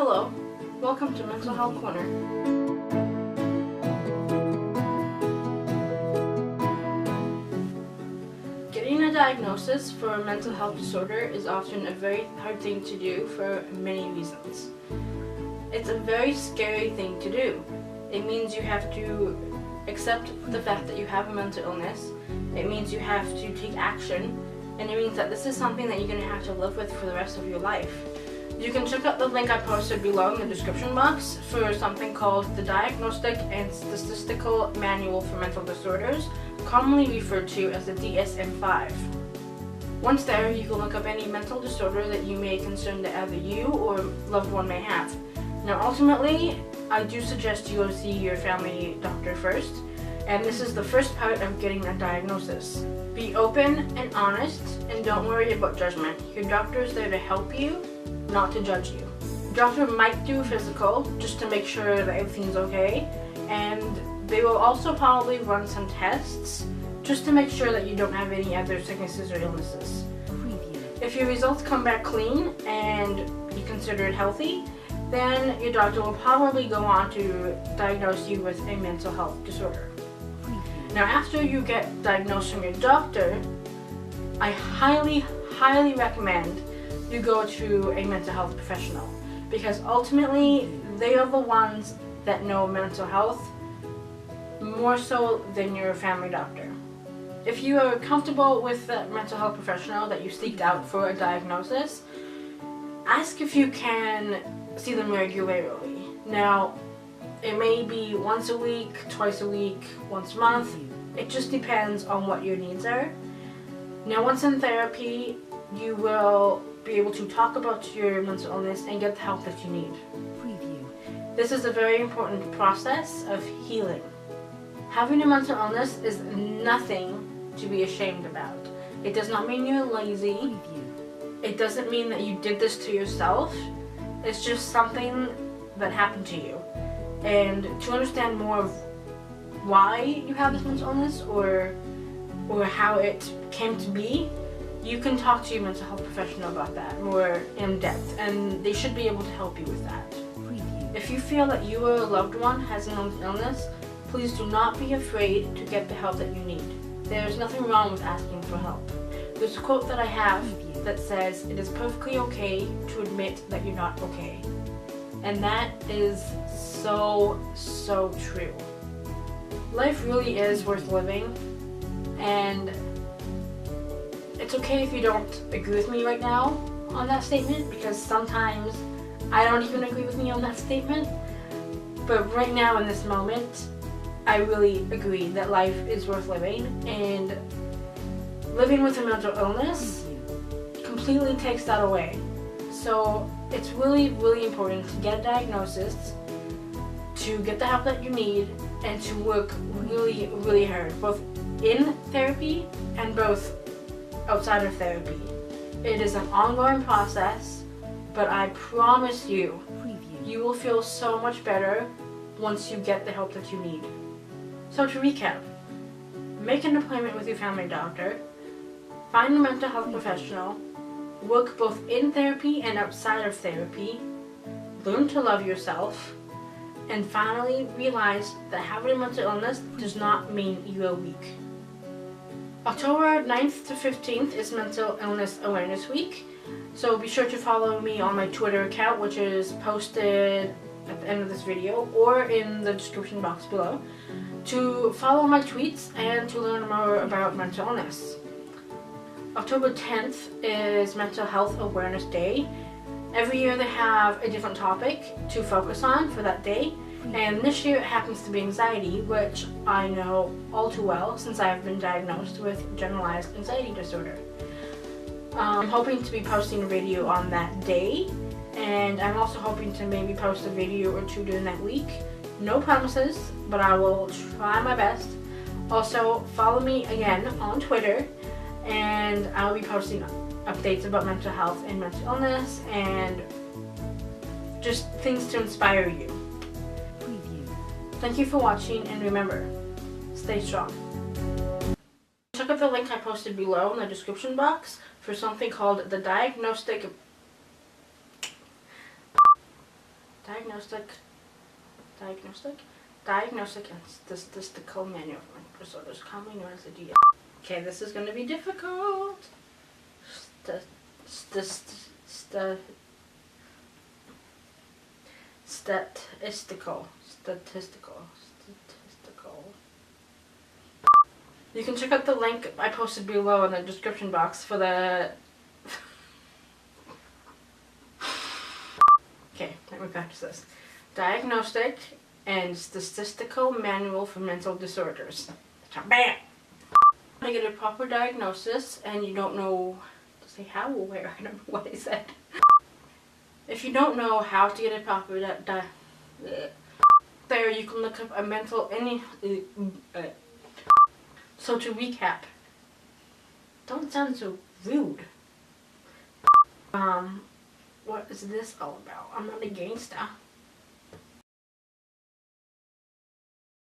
Hello, welcome to Mental Health Corner. Getting a diagnosis for a mental health disorder is often a very hard thing to do for many reasons. It's a very scary thing to do. It means you have to accept the fact that you have a mental illness. It means you have to take action, and it means that this is something that you're going to have to live with for the rest of your life. You can check out the link I posted below in the description box for something called the Diagnostic and Statistical Manual for Mental Disorders, commonly referred to as the DSM-5. Once there, you can look up any mental disorder that you may concern that either you or loved one may have. Now ultimately, I do suggest you go see your family doctor first, and this is the first part of getting a diagnosis. Be open and honest, and don't worry about judgment. Your doctor is there to help you, not to judge you. The doctor might do a physical just to make sure that everything's okay, and they will also probably run some tests just to make sure that you don't have any other sicknesses or illnesses. If your results come back clean and you consider it healthy, then your doctor will probably go on to diagnose you with a mental health disorder. Now, after you get diagnosed from your doctor, I highly recommend you go to a mental health professional, because ultimately they are the ones that know mental health more so than your family doctor. If you are comfortable with the mental health professional that you seeked out for a diagnosis, ask if you can see them regularly. Now, it may be once a week, twice a week, once a month. It just depends on what your needs are. Now, once in therapy, you will be able to talk about your mental illness and get the help that you need. This is a very important process of healing. Having a mental illness is nothing to be ashamed about. It does not mean you're lazy. It doesn't mean that you did this to yourself. It's just something that happened to you. And to understand more of why you have this mental illness or how it came to be, you can talk to your mental health professional about that more in depth, and they should be able to help you with that. If you feel that you or a loved one has a mental illness, please do not be afraid to get the help that you need. There's nothing wrong with asking for help. There's a quote that I have that says, "It is perfectly okay to admit that you're not okay." And that is so true. Life really is worth living, and it's okay if you don't agree with me right now on that statement, because sometimes I don't even agree with me on that statement. But right now in this moment, I really agree that life is worth living, and living with a mental illness completely takes that away. So it's really important to get a diagnosis, to get the help that you need, and to work really hard, both in therapy and both outside of therapy. It is an ongoing process, but I promise you, you will feel so much better once you get the help that you need. So to recap, make an appointment with your family doctor, find a mental health professional, work both in therapy and outside of therapy, learn to love yourself, and finally realize that having a mental illness does not mean you are weak. October 9th to 15th is Mental Illness Awareness Week, so be sure to follow me on my Twitter account, which is posted at the end of this video or in the description box below, to follow my tweets and to learn more about mental illness. October 10th is Mental Health Awareness Day. Every year they have a different topic to focus on for that day, and this year it happens to be anxiety, which I know all too well since I have been diagnosed with generalized anxiety disorder. I'm hoping to be posting a video on that day, and I'm also hoping to maybe post a video or two during that week. No promises, but I will try my best. Also, follow me again on Twitter, and I'll be posting updates about mental health and mental illness and just things to inspire you. Thank you for watching, and remember, stay strong. Check out the link I posted below in the description box for something called the Diagnostic Diagnostic and Statistical Manual for Mental Disorders, commonly known as the DS. Okay, this is going to be difficult. Statistical. You can check out the link I posted below in the description box for the... Okay, let me practice this. Diagnostic and Statistical Manual for Mental Disorders. Bam! To get a proper diagnosis and you don't know to say how or where, I don't know what I said. If you don't know how to get a proper there you can look up a mental So to recap, don't sound so rude. What is this all about? I'm not a gangster.